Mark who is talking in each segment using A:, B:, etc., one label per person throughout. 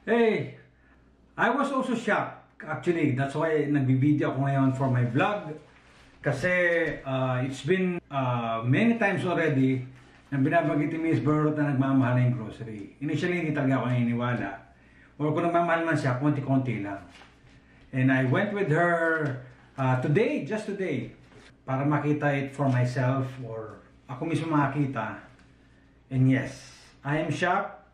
A: Hey, I was also shocked. Actually, that's why nagbi-video ako ngayon for my vlog. Kasi it's been many times already na binabanggit ni Miss Berot na nagmamahal na yung grocery. Initially, hindi talaga ako naniniwala. Or kung nagmamahal man siya, konti-konti lang. And I went with her today, just today, para makita it for myself or ako mismo makita. And yes, I am shocked.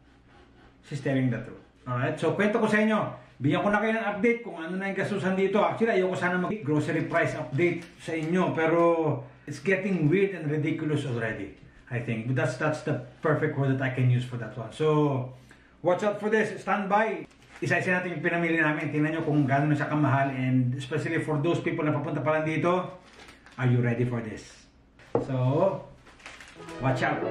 A: She's telling the truth. Alright, so kwento ko sa inyo. Bigyan ko na kayo ng update kung ano na yung gastusan dito. Actually, ayoko sana mag-grocery price update sa inyo. Pero it's getting weird and ridiculous already, I think. But that's the perfect word that I can use for that one. So, watch out for this. Stand by. Isa-isa natin yung pinamili namin. Tingnan nyo kung gano'n na siya kamahal. And especially for those people na papunta pa lang dito, are you ready for this? So, watch out.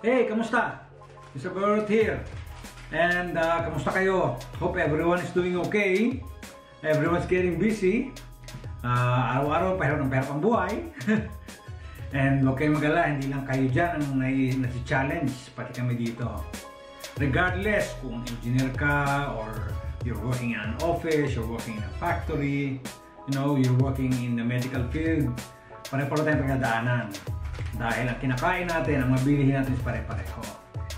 A: Hey, kamusta? Mr. Berot here. And kamusta kayo? Hope everyone is doing okay. Everyone's getting busy. Araw-araw, pahirap ng pahirap ang buhay. And huwag kayong mag-alala, hindi lang kayo dyan ang nasi-challenge, pati kami dito. Regardless kung engineer ka, or you're working in an office, you're working in a factory, you know, you're working in the medical field, pare-pare tayong pagdadaanan. Dahil ang kinakain natin, ang mabilihin natin is pare-pareho.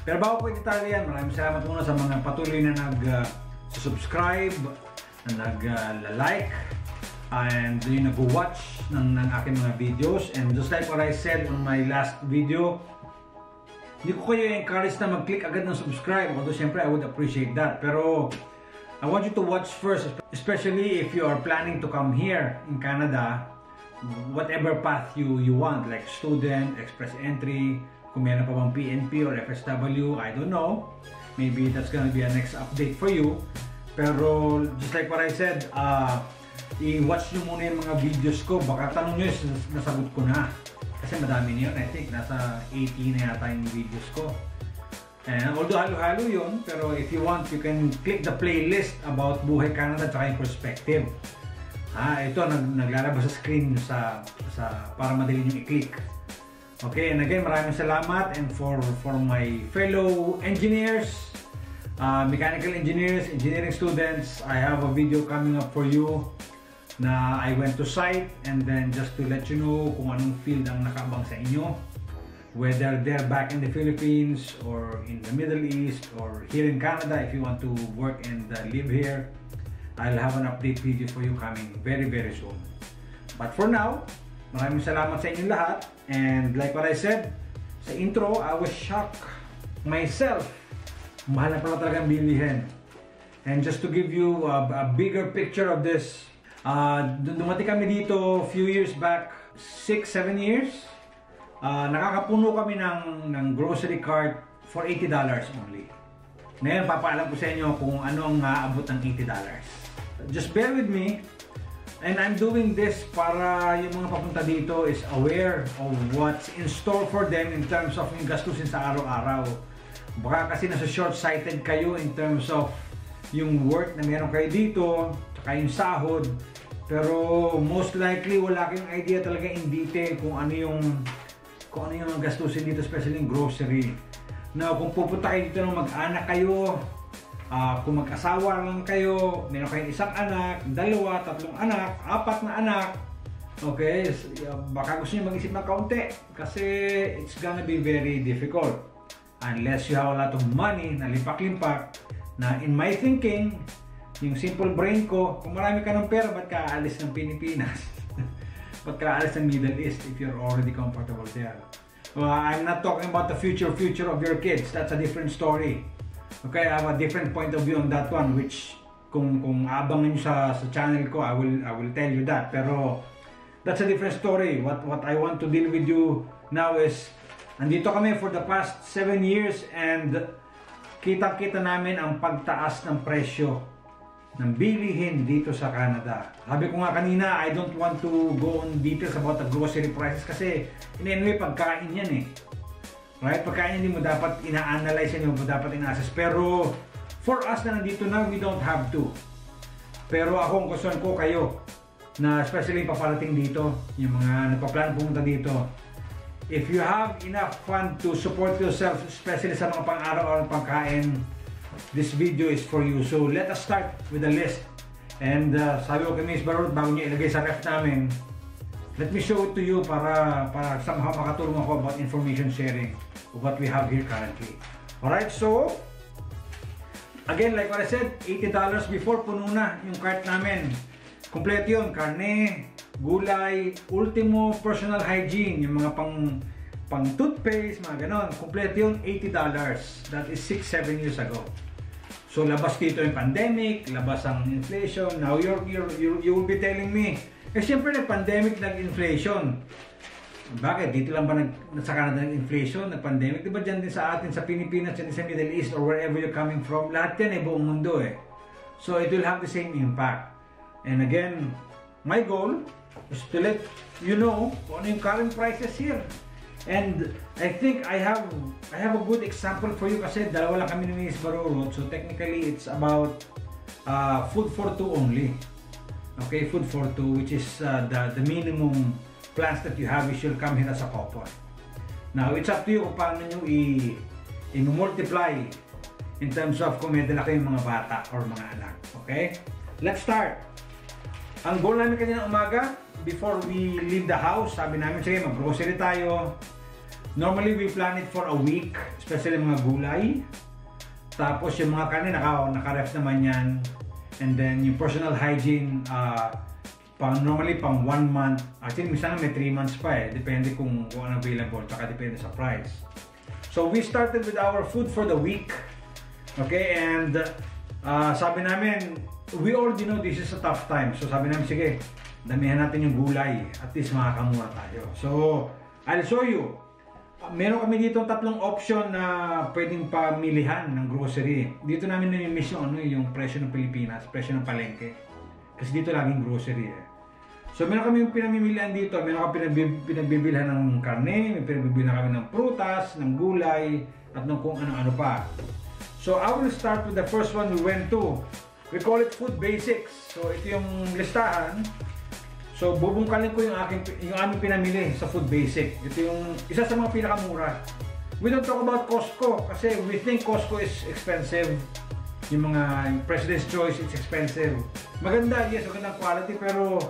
A: Pero bago po i-detalye yan, maraming salamat muna sa mga patuloy na nag-subscribe, na nag-like, and yung nag-watch ng aking mga videos. And just like what I said on my last video, hindi ko kayo encourage na mag-click agad ng subscribe, although syempre I would appreciate that. Pero I want you to watch first, especially if you are planning to come here in Canada, whatever path you want, like student, express entry, kung meron pa bang PNP or FSW, I don't know. Maybe that's gonna be a next update for you. Pero just like what I said, i-watch nyo muna yung mga videos ko. Baka tanong nyo, nasagot ko na. Kasi madami na yun, I think. Nasa 80 na yata yung videos ko. And although halo-halo yun, pero if you want, you can click the playlist about Buhay Canada at yung perspective. Ito, naglalabas sa screen para madali nyo i-click. Okay, and again, maraming salamat. And for my fellow engineers, mechanical engineers, engineering students, I have a video coming up for you na I went to site, and then just to let you know kung anong field ang nakaabang sa inyo. Whether they're back in the Philippines, or in the Middle East, or here in Canada, if you want to work and live here. I'll have an update video for you coming very, very soon. But for now, maraming salamat sa inyong lahat. And like what I said sa intro, I was shocked myself. Mahal na pala talagang bilihin. And just to give you a bigger picture of this, dumating kami dito a few years back, 6-7 years. Nakakapuno kami ng grocery cart for $80 only. Ngayon, papaalam ko sa inyo kung ano ang aabot ng $80. Just bear with me. And I'm doing this para yung mga papunta dito is aware of what's in store for them in terms of yung gastusin sa araw-araw. Baka kasi nasa short-sighted kayo in terms of yung work na meron kayo dito, tsaka yung sahod. Pero most likely, wala kayong idea talaga in detail kung ano yung gastusin dito, especially yung grocery. Now, kung pupunta kayo dito ng mag-anak kayo, kung mag-asawa lang kayo, meron kayong isang anak, 2, 3 anak, 4 na anak, okay, baka gusto nyo mag-isip ng kaunti kasi it's gonna be very difficult unless you have a lot of money na limpak-limpak. Na in my thinking, yung simple brain ko, kung marami ka ng pera, ba't ka aalis ng Pilipinas? Ba't ka aalis ng Middle East if you're already comfortable there? I'm not talking about the future of your kids. That's a different story. Okay, I have a different point of view on that one, which kung abangan nyo sa channel ko, I will tell you that. Pero that's a different story. What I want to deal with you now is, andito kami for the past 7 years, and kita-kita namin ang pagtaas ng presyo ng bilihin dito sa Canada. Sabi ko nga kanina, I don't want to go on details about the grocery prices kasi anyway, pagkain yan eh. Right? Pagkain hindi mo dapat ina-analyze, hindi mo dapat ina-assess. Pero for us na nandito na, we don't have to. Pero ako, ang concern ko kayo, na especially paparating dito, yung mga nagpa-plan pumunta dito, if you have enough fund to support yourself, especially sa mga pang-araw-araw pagkain, this video is for you. So let us start with the list. And sabi ko kay Miss Barot, bago niya ilagay sa ref namin, let me show it to you para somehow makatulong ako about information sharing of what we have here currently. Alright, so again, like what I said, $80 before, puno na yung cart namin. Kompleto yun, karne, gulay, ultimo personal hygiene, yung mga pang toothpaste, mga ganon. Kompleto yun, $80. That is 6-7 years ago. So labas dito yung pandemic, labas ang inflation. Now you will be telling me, siyempre nag-pandemic, nag-inflation. Bakit? Dito lang ba sa Canada nag-inflation, nag-pandemic? Diba dyan din sa atin, sa Pilipinas, dyan sa Middle East, or wherever you're coming from? Lahat yan buong mundo So it will have the same impact. And again, my goal is to let you know kung ano yung current prices here. And I think I have a good example for you kasi dalawa lang kami ni Miss Barurot. So technically, it's about food for two only. Okay, food for two, which is the minimum plans that you have, you should come here as a couple. Now, it's up to you kung paano nyo i-multiply in terms of kung may dala kayong mga bata or mga anak. Okay? Let's start. Ang goal namin kanina umaga, before we leave the house, sabi namin, sige, mag-grocery tayo. Normally, we plan it for a week, especially mga gulay. Tapos, yung mga karne, naka-ref naman yan. And then, yung personal hygiene, normally pang 1 month. Actually, minsan may 3 months pa Depende kung ano available, tsaka depende sa price. So, we started with our food for the week. Okay, and sabi namin, we already know this is a tough time. So, sabi namin, sige, damihan natin yung gulay. At least makakamura tayo. So, I'll show you. Meron kami dito 3 option na pwedeng pamilihan ng grocery. Dito namin na-miss yung presyo ng Pilipinas, presyo ng palengke. Kasi dito laging grocery So, meron kami yung pinamimilihan dito. Meron kami pinagbibilhan ng karne, may pinagbibilhan kami ng prutas, ng gulay, at ng kung ano-ano pa. So, I will start with the first one we went to. We call it Food Basics. So, ito yung listahan. So, bubungkalin ko yung aming pinamili sa Food Basic. Ito yung isa sa mga pinakamura. We don't talk about Costco kasi we think Costco is expensive. Yung mga President's Choice, it's expensive. Maganda, yes, magandang quality, pero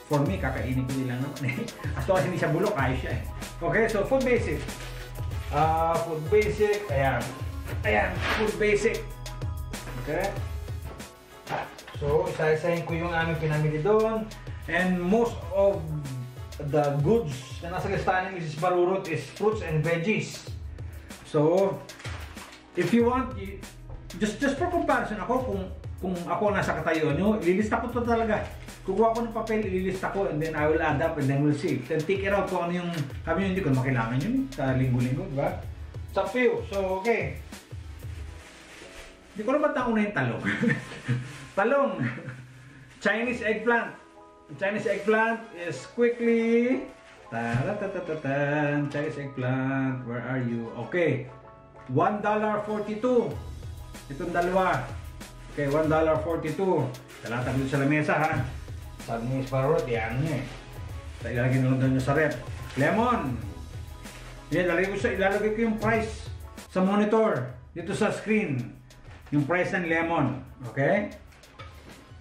A: for me, kakainin ko lang naman As long as hindi siya bulok, ayos siya Okay, so Food Basic. Food Basic, ayan. Ayan, Food Basic. Okay. So, isa-isahin ko yung aming pinamili doon. And most of the goods na nasa listahan ni Mrs. Barurot is fruits and veggies. So, if you want, just for comparison ako, kung ako nasa katayuan nyo, ililista ko to talaga. Kukuha ko ng papel, ililista ko, and then I will add up, and then we'll see. Then take it out kung ano yung, kami hindi ko makailangan yun sa linggo-linggo, diba? Sa few. So, okay. Hindi ko naman nauna yung talong. Talong. Chinese eggplant. Chinese eggplant is quickly. Chinese eggplant. Where are you? Okay. $1.42. Itong dalawa. Okay, $1.42. Talatag dito sa lamesa ha. Sabi ni Miss Barurot, yan niya Ilalagay na lang sa rep. Lemon. Yan, ilalagay ko yung price sa monitor. Dito sa screen. Yung price ng lemon. Okay?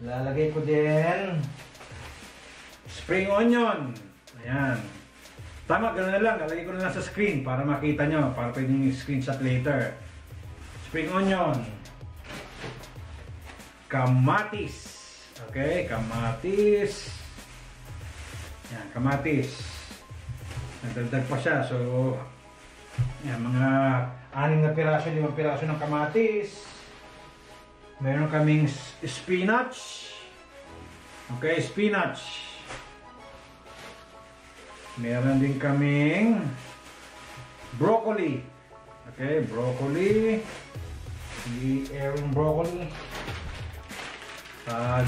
A: Ilalagay ko din spring onion. Ayan. Tama, ganoon na lang. Lalagay ko na lang sa screen para makita nyo. Para pwedeng screenshot later. Spring onion. Kamatis. Okay, kamatis. Ayan, kamatis. Nagdagdag pa siya. So, ayan, mga 6 na piraso, 5 piraso ng kamatis. Meron kaming spinach. Okay, spinach. Meron din kaming broccoli. Okay, broccoli. Yung broccoli.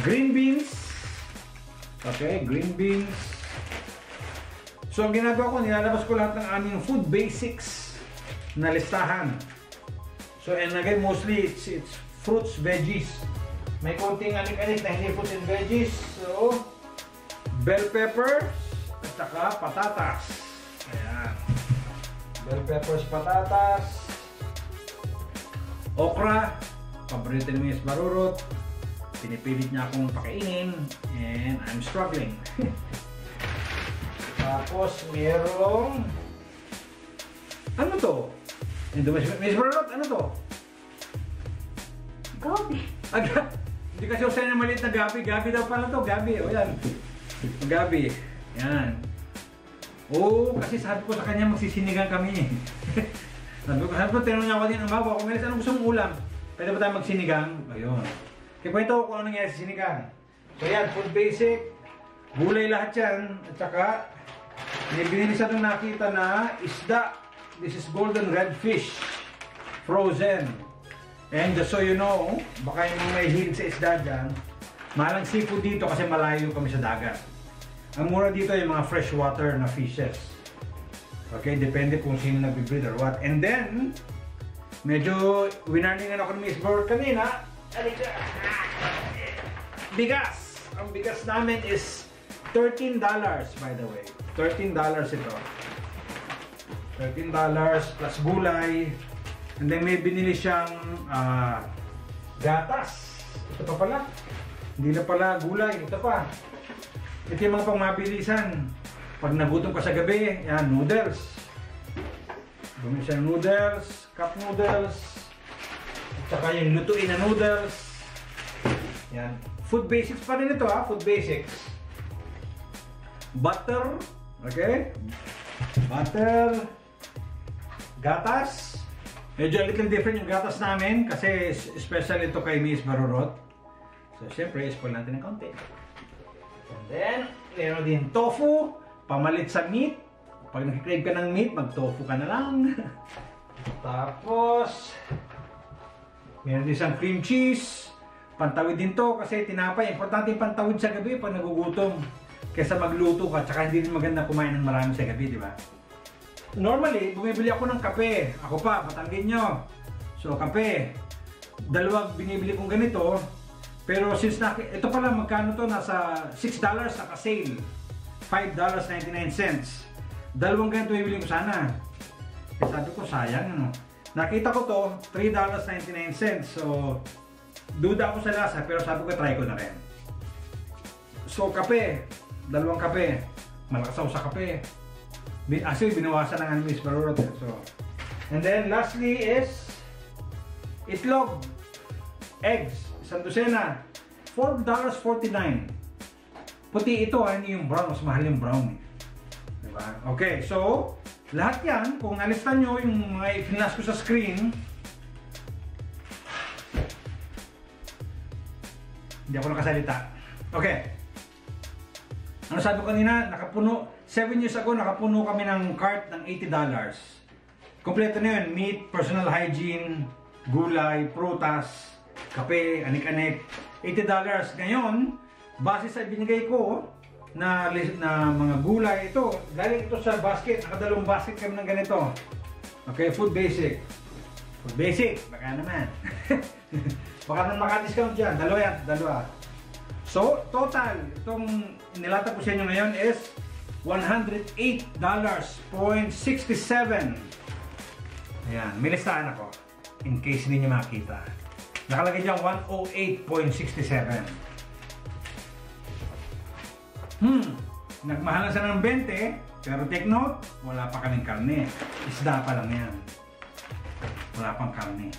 A: Green beans. Okay, green beans. So, ang ginagawa ko, nilalabas ko lahat ng aming food basics na listahan. So, and again, mostly it's fruits, veggies. May konting anik-anik na hindi fruits and veggies. So, bell pepper at saka patatas. Ayan. Bell peppers, patatas. Okra. Paborito ni Miss Barurot. Pinipilit niya akong pakainin. And I'm struggling. Tapos, merong... Ano to? Miss Barurot, ano to?
B: Gabi.
A: Hindi kasi usay na maliit na gabi. Gabi daw pala to. Gabi. O yan. Gabi. Yan. Oo, kasi sabi ko sa kanya magsisinigang kami. sabi ko, tinanong niya ako din ang bago. Kung meron anong gusto mong ulam, pwede ba tayo magsinigang? Ayun. Kaya kwento ko kung ano nangyari sa sinigang. So yan, food basic. Gulay lahat yan. At saka, may binili sa doon nakita na isda. This is golden red fish. Frozen. And just so you know, baka yung may hilig sa isda dyan, mahal ang seafood dito kasi malayo kami sa dagat. Ang mura dito yung mga freshwater na fishes. Okay, depende kung sino nag-breed or what. And then, medyo winarningan ako ni Miss Bird kanina. Bigas! Ang bigas namin is $13 by the way. $13 ito. $13 plus gulay. And then may binili siyang gatas. Ito pa pala. Hindi na pala gulay. Ito pa. Ito yung mga pangmabilisan. Pag nagutom ka sa gabi, yan, noodles. Bumili siya ng noodles, cup noodles. At saka yung lutuin na noodles. Yan. Food basics pa rin ito ha. Food basics. Butter. Okay? Butter. Gatas. Medyo a little different yung gatas namin kasi special ito kay Miss Barurot. So, syempre, spoil natin ng konti. And then, meron din tofu, pamalit sa meat. Pag nakikrave ka ng meat, mag-tofu ka na lang. Tapos, meron din isang cream cheese. Pantawid din to kasi tinapay. Importante yung pantawid sa gabi pag nagugutom. Kaysa magluto ka, tsaka hindi rin maganda kumain ng marami sa gabi, di ba? Normally, bumibili ako ng kape. Ako pa, patanggin nyo. So, kape. Dalawang binibili kong ganito. Pero since ito pala, magkano to? Nasa $6 naka-sale. $5.99. Dalawang ganito bibili ko sana. Eh, sabi ko, sayang ano. Nakita ko to, $3.99. So, duda ako sa lasa, pero sabi ko, try ko na rin. So, kape. Dalawang kape. Malakas ako sa kape. Actually, binawasan ng Miss Barurot. So, and then, lastly is itlog. Eggs. Isang dosena. $4.49. Puti ito, hindi yung brown. Mas mahal yung brown. Diba? Okay, so, lahat yan, kung nalistan nyo yung mga ipinas ko sa screen, hindi ako nakasalita. Okay. Ano sabi ko kanina, nakapuno, 7 years ago, nakapuno kami ng cart ng $80. Kompleto na yun, meat, personal hygiene, gulay, prutas, kape, anik-anik. $80. Ngayon, base sa binigay ko na mga gulay, ito, galing ito sa basket, nakadalawang basket kami ng ganito. Okay, food basic. Food basic, baka naman. Baka naman maka-discount yan, dalawa yan, dalawa. So, total, itong nilatag ko sa inyo ngayon is $108.67. Ayan, may listahan ako. In case hindi nyo makita. Nakalagay dyan 108.67. Nagmahal na siya ng 20, pero take note, wala pa kaming karne. Isda pa lang yan. Wala pang karne.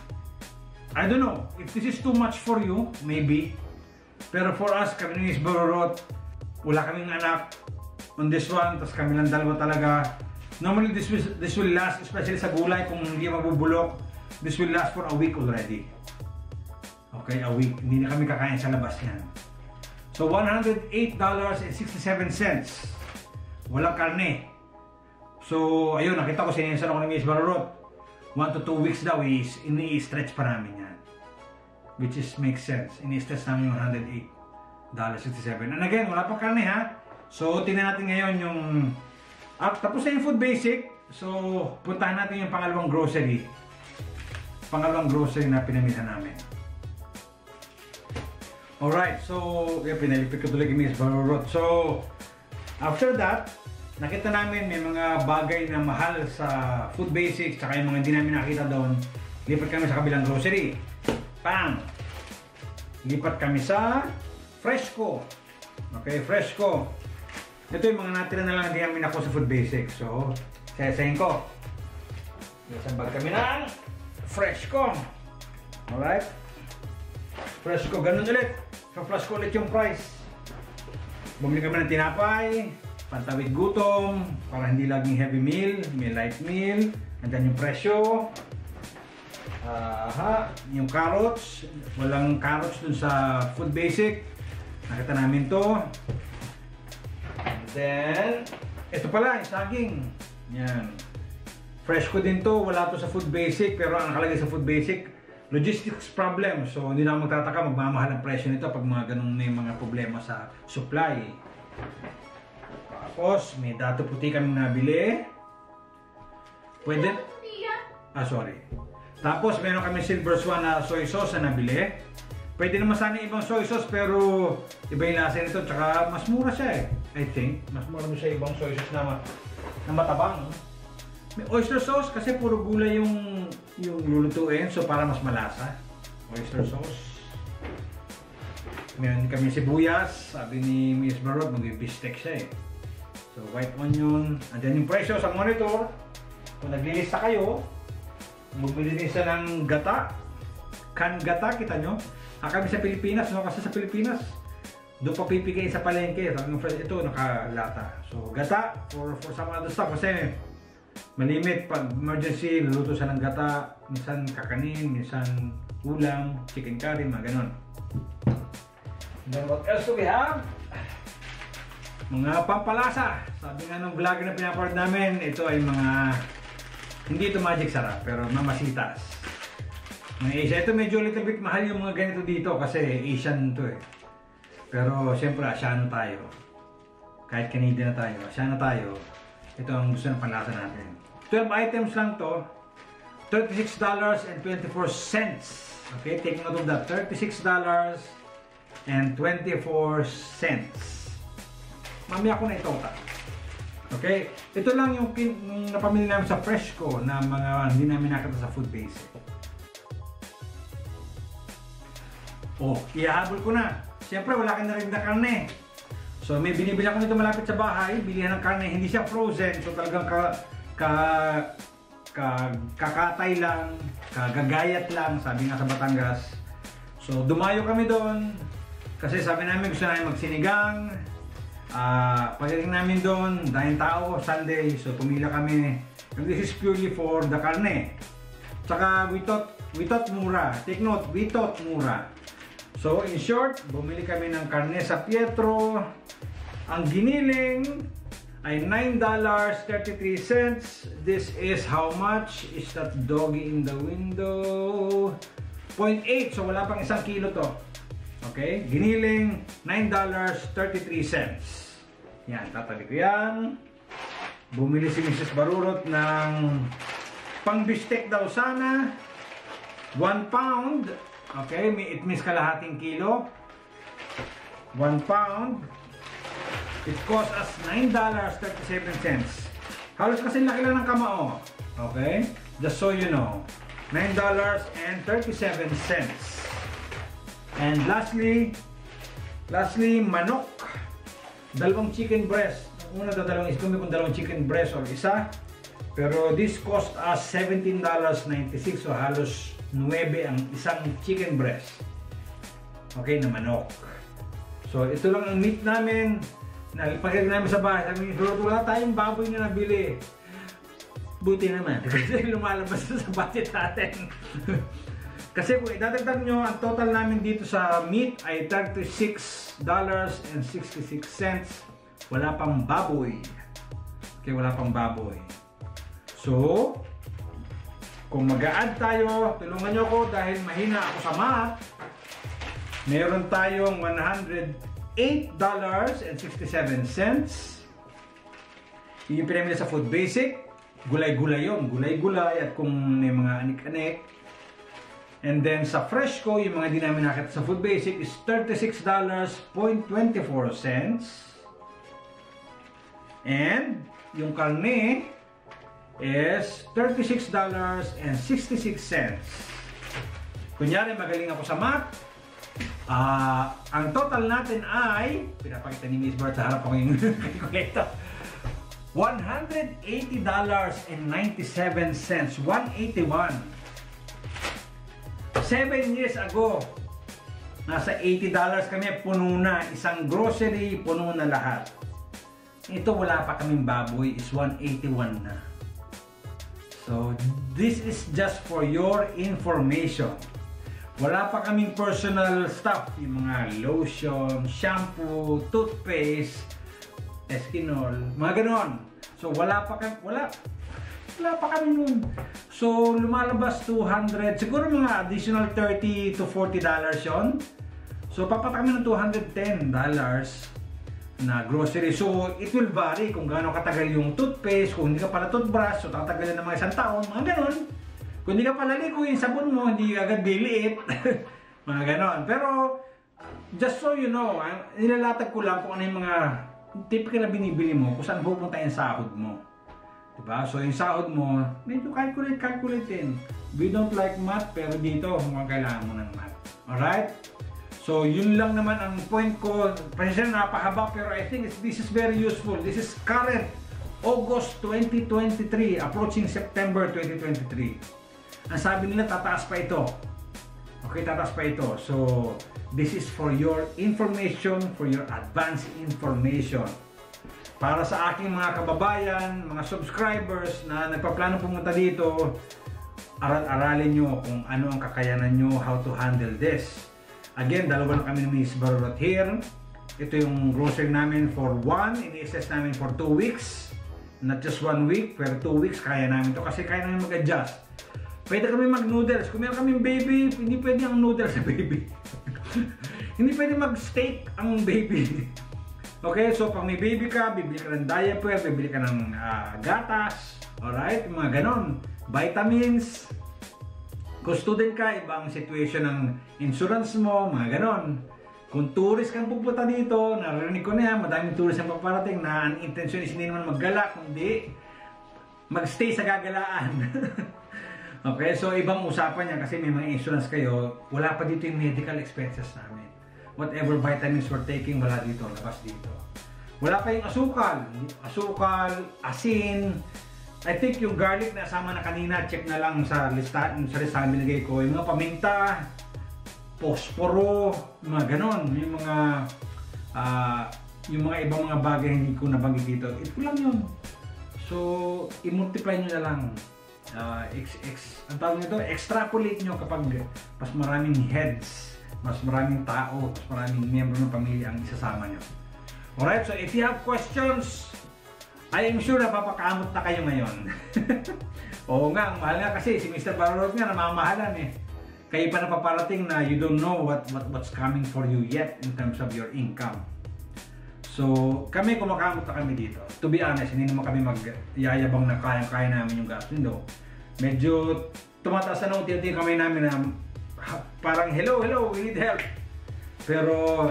A: I don't know, if this is too much for you, maybe. Pero for us, kami ni Miss Barurot, wala kaming anak on this one, tapos kami lang dalawa talaga. Normally, this will last, especially sa gulay, kung hindi mabubulok, this will last for a week already. Okay, a week. Hindi na kami kakain sa labas yan. So, $108.67. Walang karne. So, ayun, nakita ko, sinensan ako ni Miss Barurot. 1 to 2 weeks daw, ini-stretch pa namin yan. Which is makes sense. Ini-stretch namin yung $108.67. And again, wala pa karne ha. So, tingnan natin ngayon yung... tapos na yung food basic. So, puntahan natin yung pangalawang grocery. Pangalawang grocery na pinamilihan namin. Alright, so pinalipit ko tuloy kay Miss Barurot. So, after that, nakita namin may mga bagay na mahal sa Food Basics, tsaka yung mga hindi namin nakita doon. Lipat kami sa kabilang grocery. Bam! Lipat kami sa Fresco. Okay, Fresco. Ito yung mga natira na lang hindi namin ako sa Food Basics. So, sayasayin ko. Nasambag kami ng Fresco. Alright? Fresco, ganun ulit. So, Fresco ulit yung price. Bumili kami ng tinapay, pantawid gutom, para hindi laging heavy meal, may light meal. Andyan yung presyo. Yung carrots, walang carrots dun sa Food Basic. Nakita namin to. And then, ito pala, yung saging. Yan. Fresco din to, wala to sa Food Basic, pero ang nakalagay sa Food Basic, logistics problem. So, hindi na ako magtataka, magmamahal ang presyo nito pag mga ganun may mga problema sa supply. Tapos, may dato puti kami nabili. Pwede? Sorry. Tapos, meron kami Silver Swan na soy sauce na nabili. Pwede naman sana ibang soy sauce, pero iba yung lasa nito. Tsaka, mas mura siya I think. Mas mura mo siya ibang soy sauce na matabang. May oyster sauce kasi puro gulay yung lulutuin, so para mas malasa. Oyster sauce. Meron kami sibuyas, sabi ni Miss Barot, mag-bistek siya So white onion, andyan yung presyo sa monitor. Kung naglilista kayo, bumili din siya ng gata. Kan gata, kita nyo? Kami sa Pilipinas, no? Kasi sa Pilipinas, doon pa pipigay sa palengke. Ito, nakalata. So gata, for some other stuff, kasi malimit pag emergency, luluto siya ng gata, minsan kakanin, minsan ulam, chicken curry, mga ganon. And then what else do we have? Mga pampalasa. Sabi nga ng vlogger na pinapanood namin, ito ay mga, hindi ito magic sarap, pero mamasitas. Mga Asia, ito medyo little bit mahal yung mga ganito dito kasi Asian to Pero siyempre, Asiano tayo. Kahit Canadian na tayo, Asiano tayo. Ito ang gusto ng panlasa natin. 12 items lang to. $36.24. Okay, take note of that. $36.24. Mamaya ko na ito. Okay, ito lang yung napamili namin sa Fresco na mga hindi namin nakita sa Food Basic. Ihahabol ko na. Siyempre, wala ka na rin na karne. So may binibili ako nito malapit sa bahay, bilihan ng karne, hindi siya frozen, so talagang kakatay lang, kagagayat lang, sabi nga sa Batangas. So dumayo kami doon, kasi sabi namin gusto namin magsinigang. Pagdating namin doon, dahil tao, Sunday, so pumila kami. And this is purely for the karne. Tsaka we thought mura, take note, we thought mura. So in short, bumili kami ng karne sa Pietro. Ang giniling ay $9.33. This is how much? Is that doggy in the window? 0.8. So wala pang 1 kilo to. Okay? Giniling $9.33. Yan, tatabi ko yan. Bumili si Mrs. Barurot ng pang-bistek daw sana. 1 pound. Okay? It means kalahating kilo. 1 pound. It cost us $9.37. Halos kasi laki lang ng kamao. Okay? Just so you know. $9.37. And lastly, manok. 2 chicken breast. Una dalawang is kung dalawang chicken breast or isa. Pero this cost us $17.96. So halos 9 ang isang chicken breast. Okay, na manok. So ito lang ang meat namin. Pagdating namin sa bahay, sabi niyo, wala tayong baboy na nabili. Buti naman, kasi lumalabas sa budget natin. Kasi kung idadagdag nyo, ang total namin dito sa meat ay $36.66. Wala pang baboy. Okay, wala pang baboy. So, kung mag-a-add tayo, tulungan nyo ako dahil mahina ako sa math. Meron tayong $108.67. Yung pinamili sa Food Basic, gulay-gulay yun. Gulay-gulay at kung may mga anik-anik. And then sa Freshco, yung mga di namin nakita sa Food Basic is $36.24. And yung karne is $36.66. Kunyari, magaling ako sa math. Ang total natin ay, pinapakita ni Miss Bart sa harap ko yung calculator, $180.97. 181. 7 years ago, nasa $80 kami, puno na. Isang grocery, puno na lahat. Ito, wala pa kaming baboy, is 181 na. So, this is just for your information. Wala pa kaming personal stuff, yung mga lotion, shampoo, toothpaste, Eskinol, mga ganon. So, wala pa kami nun. So, lumalabas 200, siguro mga additional $30 to $40 yon. So, papatak kami ng $210 na grocery. So, it will vary kung gaano katagal yung toothpaste. Kung hindi ka pala toothbrush, so tatagalan ng mga 1 taon, mga ganon. Kung hindi ka pala ligo, yung sabon mo, hindi agad liliit. Mga ganon. Pero, just so you know, nilalatag ko lang kung ano yung mga typical na binibili mo, kung saan pupunta yung sahod mo. Diba? So, yung sahod mo, medyo calculate din. We don't like math, pero dito, mukhang kailangan mo ng math. Alright? So, yun lang naman ang point ko. Pasensya na, napahaba, pero I think this is very useful. This is current August 2023, approaching September 2023. Ang sabi nila, tataas pa ito. Okay, tataas pa ito. So, this is for your information, for your advanced information. Para sa aking mga kababayan, mga subscribers na nagpaplano pumunta dito, aral-aralin nyo kung ano ang kakayanan nyo, how to handle this. Again, dalawa na kami ni Miss Barurot here. Ito yung grocery namin for ini-assess namin for 2 weeks. Not just 1 week, pero 2 weeks kaya namin to kasi kaya namin mag-adjust. Pwede kami mag-noodles. Kung meron kaming baby, hindi pwede ang noodles sa baby. Hindi pwede mag-steak ang baby. Okay, so pag may baby ka, bibili ka ng diaper, bibili ka ng gatas, alright, mga ganon. Vitamins. Kung student ka, ibang situation ng insurance mo, mga ganon. Kung tourist kang pupunta dito, narinig ko na yan, madaming tourist ang paparating na ang intention is hindi naman maggala, kundi magstay sa gagalaan. Okay, so ibang usapan niya kasi may mga insurance kayo, wala pa dito yung medical expenses namin. Whatever vitamins we're taking, wala dito, labas dito. Wala pa yung asukal, asin. I think yung garlic na asama na kanina, check na lang sa listahan binigay ko. Yung mga paminta, posporo, mga ganon. Yung mga ibang mga bagay hindi ko nabanggit dito. Ito lang yun. So, i-multiply nyo na lang. Ang tawag nito, extrapolate nyo kapag mas maraming heads, mas maraming tao, mas maraming miyembro ng pamilya ang isasama nyo. Alright, so if you have questions, I am sure na papakamot na kayo ngayon. Oo nga, ang mahal nga kasi si Mr. Barurot nga namamahalan eh. Kayo pa napaparating na you don't know what's coming for you yet in terms of your income. So, kami kumakamot na kami dito. To be honest, hindi naman kami magyayabang na kayang-kaya namin yung gastos nito. Medyo tumataas na unti-unti kami namin na parang hello, we need help. Pero,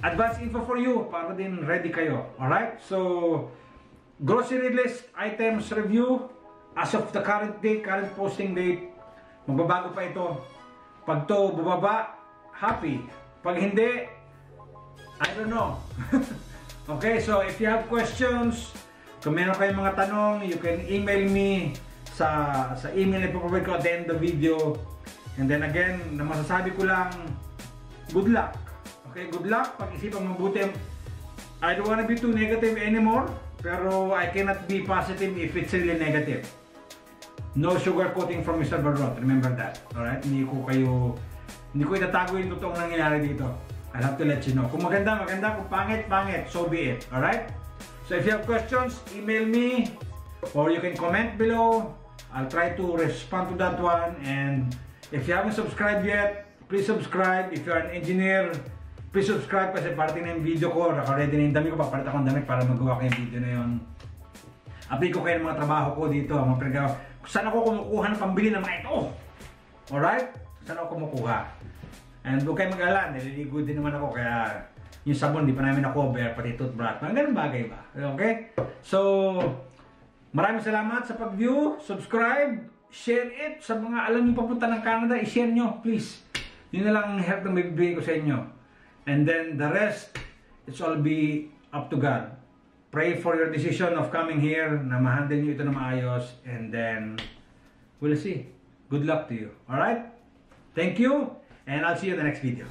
A: advance info for you para din ready kayo. Alright? So, grocery list items review as of the current date, current posting date, magbabago pa ito. Pag to bubaba, happy. Pag hindi, I don't know. Okay, so if you have questions, kung meron kayong mga tanong, you can email me sa email na ipaprovide ko at the end of the video. And then again, na masasabi ko lang, good luck. Okay, good luck. Pag-isipan mabuti. I don't wanna be too negative anymore, pero I cannot be positive if it's really negative. No sugarcoating from Mr. Barurot. Remember that. Alright? Hindi ko itatago yung totoong nangyayari dito. I'll have to let you know. Kung maganda, maganda. Kung pangit, pangit. So be it. Alright? So if you have questions, email me or you can comment below. I'll try to respond to that one. And if you haven't subscribed yet, please subscribe. If you're an engineer, please subscribe kasi parating na yung video ko. Naka-ready na yung dami ko. Papalit akong damit para magawa ko yung video na yun. Update ko kayo ng mga trabaho ko dito. Kung saan ako kumukuha ng pambili ng mga ito. Alright? Saan ako kumukuha? And huwag kayo mag-alala, naliligo din naman ako, kaya yung sabon, di pa namin na-cover, pati toothbrush. Mga ganun bagay ba? Okay? So, maraming salamat sa pag-view, subscribe, share it sa mga alam niyo papunta ng Canada, i-share nyo, please. Yun na lang ang help na may bibigay ko sa inyo. And then, the rest, it's all be up to God. Pray for your decision of coming here, na ma-handle nyo ito na maayos, and then, we'll see. Good luck to you. Alright? Thank you, and I'll see you in the next video.